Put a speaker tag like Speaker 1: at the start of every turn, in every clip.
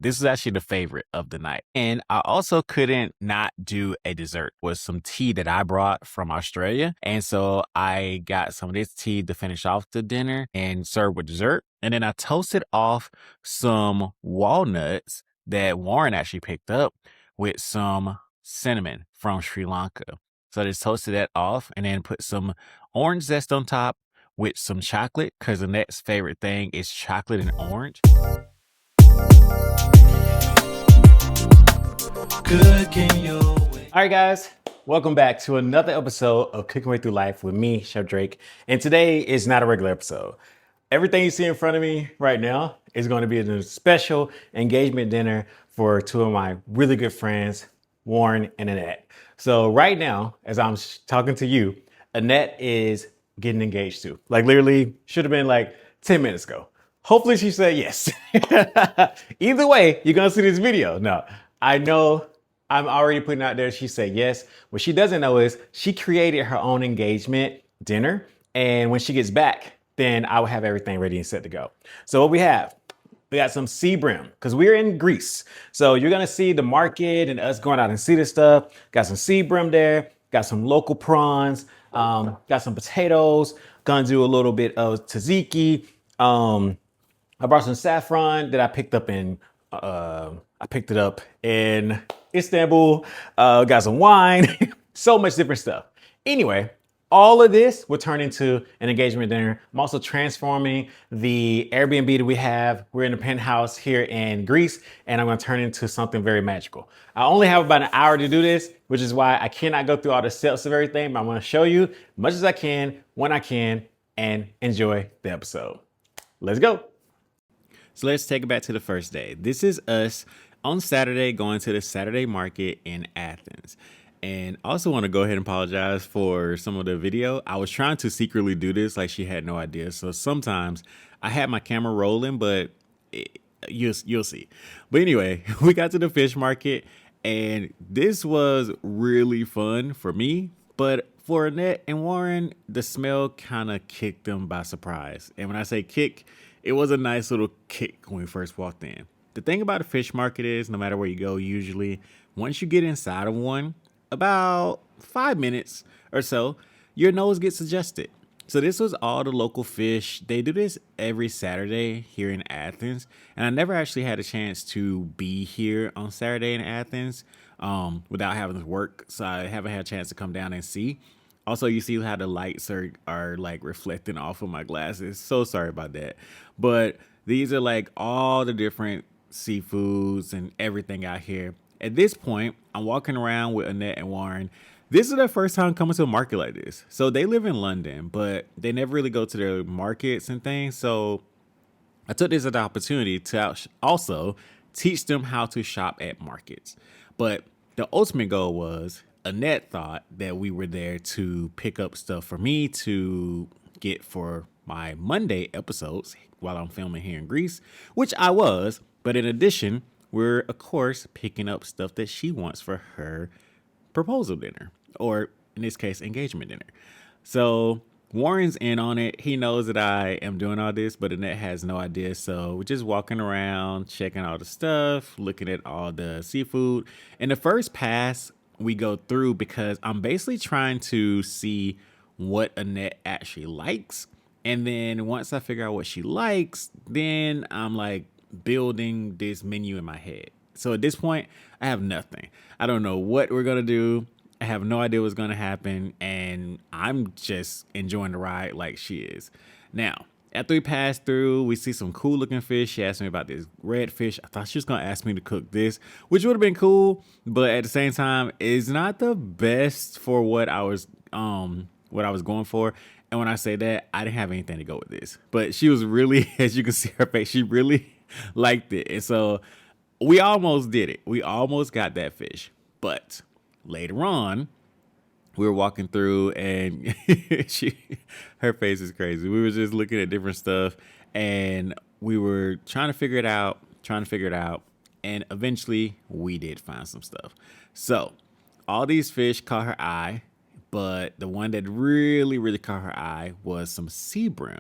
Speaker 1: this was actually the favorite of the night. And I also couldn't not do a dessert with some tea that I brought from Australia. And so I got some of this tea to finish off the dinner and serve with dessert. And then I toasted off some walnuts that Warren actually picked up with some cinnamon from Sri Lanka. So I just toasted that off and then put some orange zest on top with some chocolate because Annette's favorite thing is chocolate and orange. Cooking your way. All right, guys, welcome back to another episode of Cooking Way Through Life with me, Chef Drake. And today is not a regular episode. Everything you see in front of me right now is going to be a special engagement dinner for two of my really good friends, Warren and Annette. So right now, as I'm talking to you, Annette is getting engaged to. Like literally should have been like 10 minutes ago. Hopefully she said yes. Either way, you're gonna see this video. No, I know I'm already putting out there she said yes. What she doesn't know is she created her own engagement dinner. And when she gets back, then I will have everything ready and set to go. So what we got some sea bream because we're in Greece. So you're gonna see the market and us going out and see this stuff. Got some sea bream there, got some local prawns, got some potatoes, gonna do a little bit of tzatziki. I brought some saffron that I picked up in Istanbul. Got some wine, so much different stuff. Anyway, all of this will turn into an engagement dinner. I'm also transforming the Airbnb that we have. We're in a penthouse here in Greece, and I'm gonna turn it into something very magical. I only have about an hour to do this, which is why I cannot go through all the steps of everything, but I'm gonna show you as much as I can, when I can, and enjoy the episode. Let's go. So let's take it back to the first day. This is us on Saturday going to the Saturday market in Athens. And I also want to go ahead and apologize for some of the video. I was trying to secretly do this like she had no idea. So sometimes I had my camera rolling, but you'll see. But anyway, we got to the fish market and this was really fun for me. But for Annette and Warren, the smell kind of kicked them by surprise. And when I say kick, it was a nice little kick when we first walked in. The thing about a fish market is no matter where you go, usually once you get inside of one, about 5 minutes or so, your nose gets adjusted. So this was all the local fish. They do this every Saturday here in Athens. And I never actually had a chance to be here on Saturday in Athens without having to work. So I haven't had a chance to come down and see. Also, you see how the lights are like reflecting off of my glasses. So sorry about that. But these are like all the different seafoods and everything out here. At this point, I'm walking around with Annette and Warren. This is their first time coming to a market like this. So they live in London, but they never really go to their markets and things. So I took this as an opportunity to also teach them how to shop at markets. But the ultimate goal was Annette thought that we were there to pick up stuff for me to get for my Monday episodes while I'm filming here in Greece, which I was. But in addition, we're, of course, picking up stuff that she wants for her proposal dinner, or in this case, engagement dinner. So Warren's in on it. He knows that I am doing all this, but Annette has no idea. So we're just walking around, checking all the stuff, looking at all the seafood. And the first pass we go through because I'm basically trying to see what Annette actually likes. And then once I figure out what she likes, then I'm like, building this menu in my head. So at this point, I have nothing. I don't know what we're going to do. I have no idea what's going to happen. And I'm just enjoying the ride like she is. Now, after we pass through, we see some cool looking fish. She asked me about this red fish. I thought she was going to ask me to cook this, which would have been cool. But at the same time, it's not the best for what I was going for. And when I say that, I didn't have anything to go with this. But she was really, as you can see her face, she really liked it. And so we almost did it. We almost got that fish. But later on, we were walking through and her face is crazy. We were just looking at different stuff and we were trying to figure it out. And eventually we did find some stuff. So all these fish caught her eye, but the one that really, really caught her eye was some sea bream.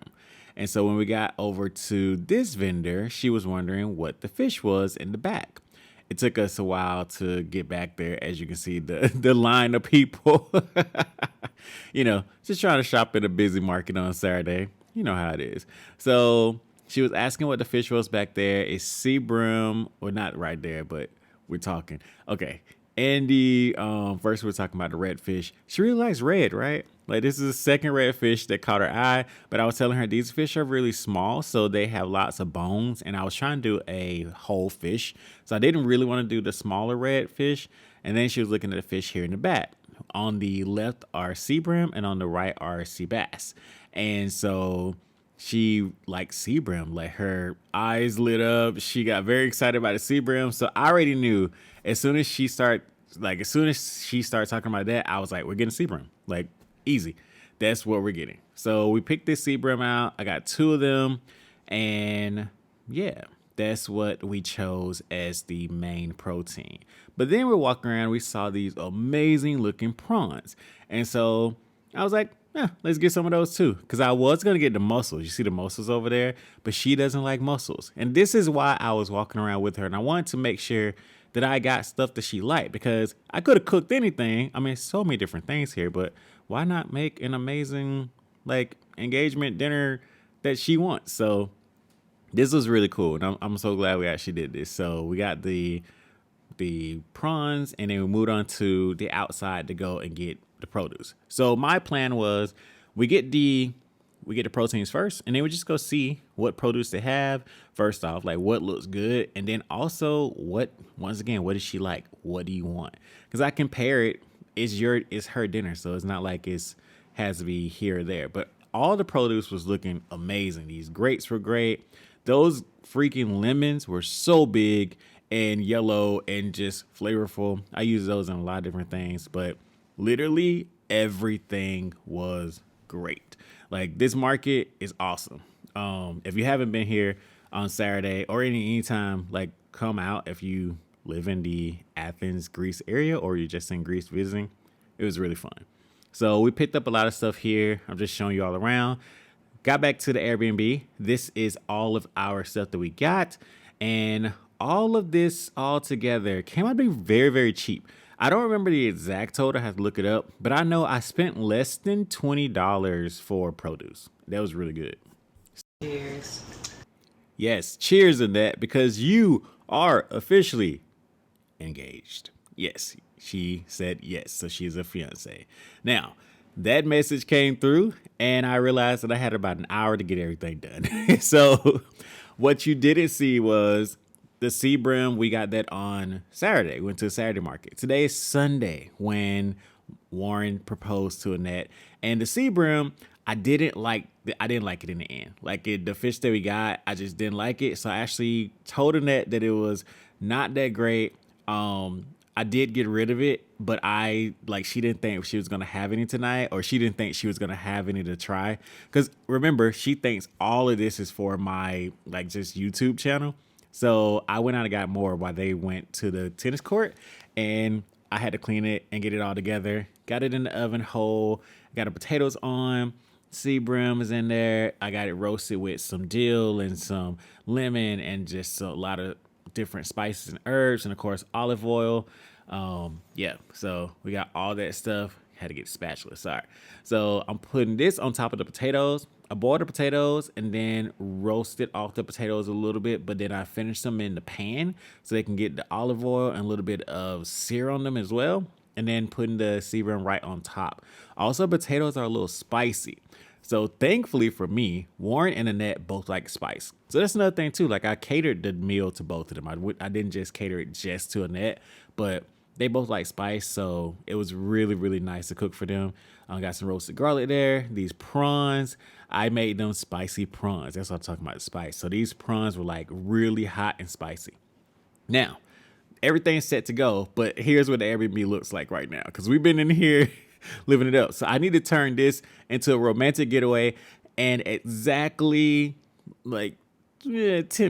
Speaker 1: And so when we got over to this vendor, she was wondering what the fish was in the back. It took us a while to get back there. As you can see, the line of people, just trying to shop at a busy market on Saturday. You know how it is. So she was asking what the fish was back there. It's sea bream, well, not right there, but we're talking. Okay. Andy, first we're talking about the red fish. She really likes red, right? Like this is the second red fish that caught her eye. But I was telling her these fish are really small, so they have lots of bones. And I was trying to do a whole fish, so I didn't really want to do the smaller red fish. And then she was looking at the fish here in the back. On the left are sea bream, and on the right are sea bass. And so she liked sea bream, like her eyes lit up. She got very excited about the sea bream. So I already knew as soon as she started talking about that, I was like, we're getting sea bream, like easy. That's what we're getting. So we picked this sea bream out. I got 2 of them, and yeah, that's what we chose as the main protein. But then we're walking around, we saw these amazing looking prawns. And so I was like, yeah, let's get some of those too. Because I was going to get the mussels. You see the mussels over there? But she doesn't like mussels. And this is why I was walking around with her. And I wanted to make sure that I got stuff that she liked. Because I could have cooked anything. I mean, so many different things here. But why not make an amazing, engagement dinner that she wants? So this was really cool. And I'm so glad we actually did this. So we got the prawns, and then we moved on to the outside to go and get the produce. So my plan was we get the proteins first, and then we just go see what produce they have first off, like what looks good, and then also what does she like? What do you want? Because I compare it. It's her dinner, so it's not like it's has to be here or there. But all the produce was looking amazing. These grapes were great. Those freaking lemons were so big and yellow and just flavorful. I use those in a lot of different things, but literally everything was great. Like this market is awesome. If you haven't been here on Saturday or any time, like come out if you live in the Athens, Greece area, or you're just in Greece visiting. It was really fun. So we picked up a lot of stuff here. I'm just showing you all around. Got back to the Airbnb. This is all of our stuff that we got. And all of this all together came out to be very, very cheap. I don't remember the exact total. I have to look it up. But I know I spent less than $20 for produce. That was really good.
Speaker 2: Cheers.
Speaker 1: Yes, cheers in that, because you are officially engaged. Yes, she said yes, so she's a fiance. Now, that message came through, and I realized that I had about an hour to get everything done. So what you didn't see was the sea bream. We got that on Saturday. We went to the Saturday market. Today is Sunday when Warren proposed to Annette. And the sea bream, I didn't like it in the end. The fish that we got, I just didn't like it. So I actually told Annette that it was not that great. I did get rid of it, but she didn't think she was going to have any tonight, or she didn't think she was going to have any to try. Because remember, she thinks all of this is for my just YouTube channel. So I went out and got more while they went to the tennis court, and I had to clean it and get it all together. Got it in the oven whole. Got the potatoes on. Sea bream is in there. I got it roasted with some dill and some lemon and just a lot of different spices and herbs, and of course olive oil. So we got all that stuff. Had to get a spatula, sorry. So I'm putting this on top of the potatoes. I boiled the potatoes and then roasted off the potatoes a little bit, but then I finished them in the pan so they can get the olive oil and a little bit of sear on them as well, and then putting the sea bream right on top. Also, potatoes are a little spicy. So thankfully for me, Warren and Annette both like spice. So that's another thing too. I catered the meal to both of them. I didn't just cater it just to Annette, but they both like spice. So it was really, really nice to cook for them. I got some roasted garlic there. These prawns, I made them spicy prawns. That's what I'm talking about, spice. So these prawns were really hot and spicy. Now, everything's set to go, but here's what the Airbnb looks like right now, because we've been in here living it up. So I need to turn this into a romantic getaway, and exactly 10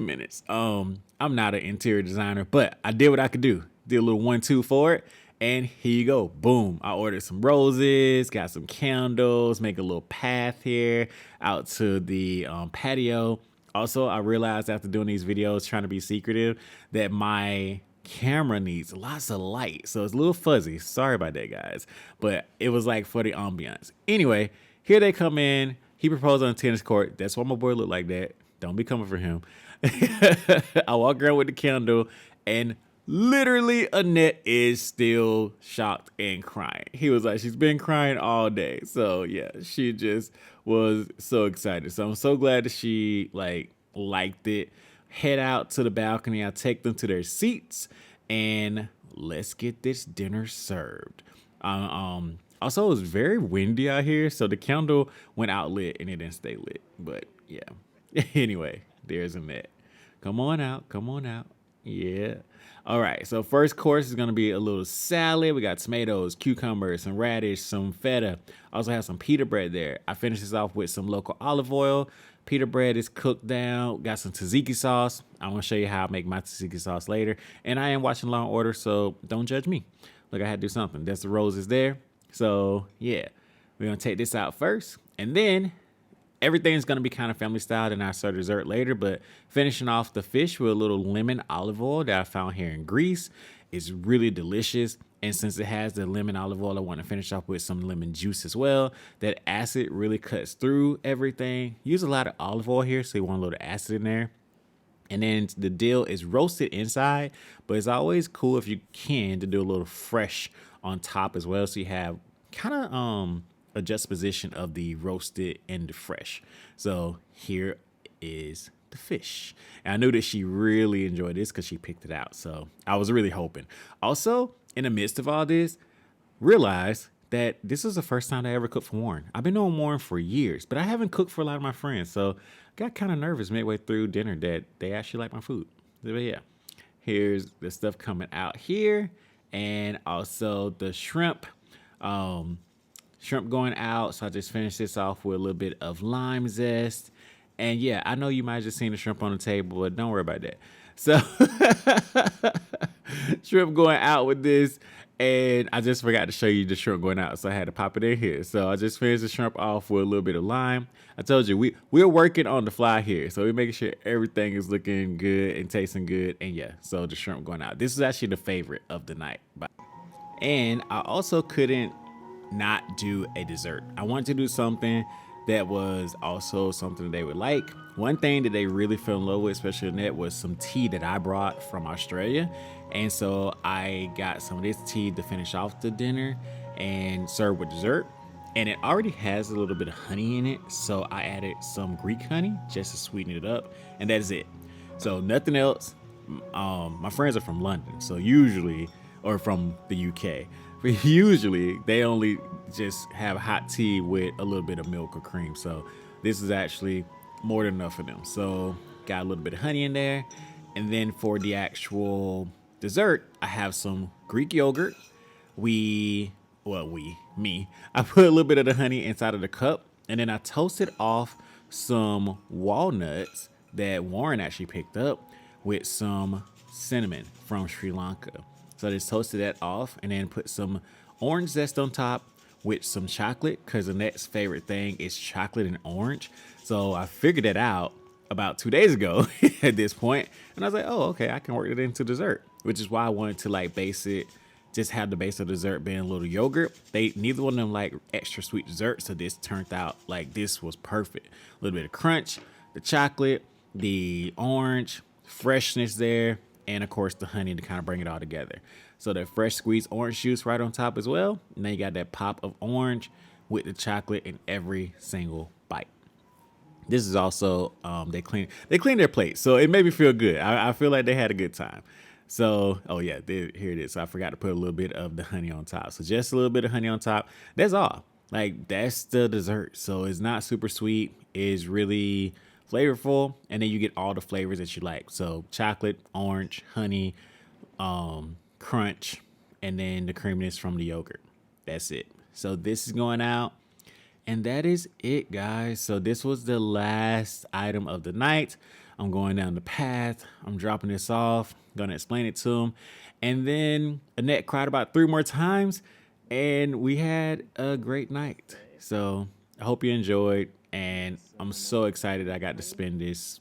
Speaker 1: minutes. I'm not an interior designer, but I did what I could do. Did a little 1-2 for it, And here you go. Boom. I ordered some roses, got some candles, make a little path here out to the patio. Also, I realized after doing these videos, trying to be secretive, that my camera needs lots of light. So it's a little fuzzy. Sorry about that, guys. But it was like for the ambiance. Anyway, here they come in. He proposed on the tennis court. That's why my boy looked like that. Don't be coming for him. I walk around with the candle, and literally Annette is still shocked and crying. He was like, she's been crying all day. So yeah, she just was so excited. So I'm so glad that she liked it. Head out to the balcony. I take them to their seats, and let's get this dinner served. Also, it was very windy out here, so the candle went out lit and it didn't stay lit. But yeah. Anyway, there's Annette. Come on out. Come on out. Yeah. All right. So first course is going to be a little salad. We got tomatoes, cucumbers, some radish, some feta. Also have some pita bread there. I finished this off with some local olive oil. Pita bread is cooked down. Got some tzatziki sauce. I'm going to show you how I make my tzatziki sauce later. And I am watching Law and Order, so don't judge me. Look, I had to do something. That's the roses there. So yeah, we're going to take this out first. And then everything's going to be kind of family style, and I serve dessert later, but finishing off the fish with a little lemon olive oil that I found here in Greece is really delicious. And since it has the lemon olive oil, I want to finish off with some lemon juice as well. That acid really cuts through everything. Use a lot of olive oil here, so you want a little acid in there. And then the dill is roasted inside, but it's always cool if you can to do a little fresh on top as well. So you have kind of a juxtaposition of the roasted and the fresh. So here is the fish. And I knew that she really enjoyed this because she picked it out. So I was really hoping. Also, in the midst of all this, realized that this is the first time I ever cooked for Warren. I've been knowing Warren for years, but I haven't cooked for a lot of my friends. So I got kind of nervous midway through dinner that they actually like my food. But yeah, here's the stuff coming out here. And also the shrimp. Shrimp going out. So I just finished this off with a little bit of lime zest. And yeah, I know you might have just seen the shrimp on the table, but don't worry about that. So shrimp going out with this. And I just forgot to show you the shrimp going out, so I had to pop it in here. So I just finished the shrimp off with a little bit of lime. I told you, we're working on the fly here. So we're making sure everything is looking good and tasting good. And yeah, so the shrimp going out. This is actually the favorite of the night. And I also couldn't not do a dessert. I wanted to do something that was also something that they would like. One thing that they really fell in love with, especially Annette, was some tea that I brought from Australia. And so I got some of this tea to finish off the dinner and serve with dessert. And it already has a little bit of honey in it. So I added some Greek honey just to sweeten it up. And that is it. So nothing else. My friends are from London, so usually, or from the UK. But usually they only just have hot tea with a little bit of milk or cream. So this is actually more than enough for them. So got a little bit of honey in there. And then for the actual dessert, I have some Greek yogurt. I put a little bit of the honey inside of the cup, and then I toasted off some walnuts that Warren actually picked up with some cinnamon from Sri Lanka. So I just toasted that off and then put some orange zest on top with some chocolate, because Annette's favorite thing is chocolate and orange. So I figured that out about 2 days ago at this point. And I was like, oh, okay, I can work it into dessert, which is why I wanted to base it, just have the base of dessert being a little yogurt. Neither one of them like extra sweet dessert. So this turned out like this was perfect. A little bit of crunch, the chocolate, the orange, freshness there, and of course the honey to kind of bring it all together. So the fresh squeezed orange juice right on top as well. And then you got that pop of orange with the chocolate in every single bite. This is also, they clean their plate. So it made me feel good. I feel like they had a good time. So, oh yeah, here it is. So I forgot to put a little bit of the honey on top. So just a little bit of honey on top. That's all. Like, that's the dessert. So it's not super sweet. It's really flavorful. And then you get all the flavors that you like. So chocolate, orange, honey, crunch, and then the creaminess from the yogurt. That's it. So this is going out. And that is it, guys. So this was the last item of the night. I'm going down the path. I'm dropping this off, gonna explain it to him. And then Annette cried about 3 more times, and we had a great night. So I hope you enjoyed, and I'm so excited I got to spend this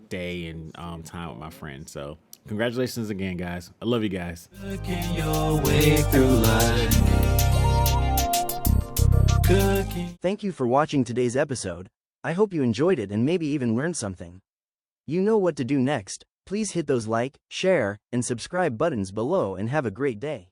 Speaker 1: day and time with my friend. So congratulations again, guys. I love you guys. Cooking your way through life.
Speaker 2: Thank you for watching today's episode. I hope you enjoyed it and maybe even learned something. You know what to do next. Please hit those like, share, and subscribe buttons below and have a great day.